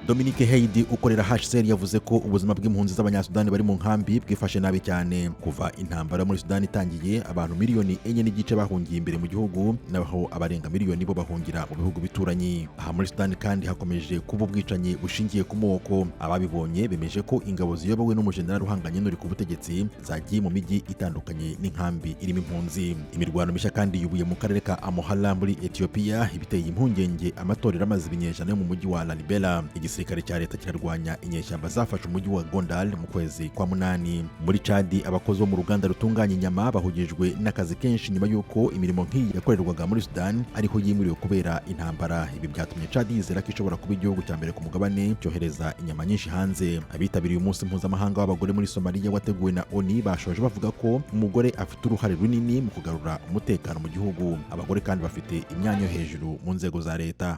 Dominique Hyde ukorera HCR yavuze ko ubuzima bw'impunzi z'abanyasudani bari mu nkambi bwifashe nabi cyane. Kuva intambara muri Sudani itangiye, abantu miliyoni 4 bahungiye imbere mu gihugu, naho abarenga miliyoni bo bahungira mu bihugu bituranye. Aha muri Sudani kandi hakomeje kuba ubwicanyi bushingiye ku moko. Ababibonye bemeje ko ingabo ziyobowe n'umujenerali uhanganye n'uri ku butegetsi zagiye mu mijyi itandukanye n'inkambi irimo impunzi. Imirwano mishya kandi yubuye mu karere ka Amhara muri Ethiopia, ibiteye impungenge amatorero amaze ibinyejana yo mu mujyi wa Lalibela. Igisirikare cya leta kirarwanya inyeshyamba zafashe umujyi wa Gondal mu kwezi kwa munani. Muri Chad, abakozi bo mu ruganda rutunganya inyama bahugijwe n'akazi kenshi nyuma y'uko imirimo nk'iyi yakorerwaga muri Sudani ariho yimuriwe kubera intambara. Ibi byatumye Chad yizera ko ishobora kuba igihugu cya mbere ku mugabane cyohereza inyama nyinshi hanze. Abitabiriye umunsi mpuzamahanga w'abagore muri Somalia wateguwe na ONU bashoje bavuga ko umugore afite uruhare runini mu kugarura umutekano mu gihugu. Abagore kandi bafite imyanya yo hejuru mu nzego za leta.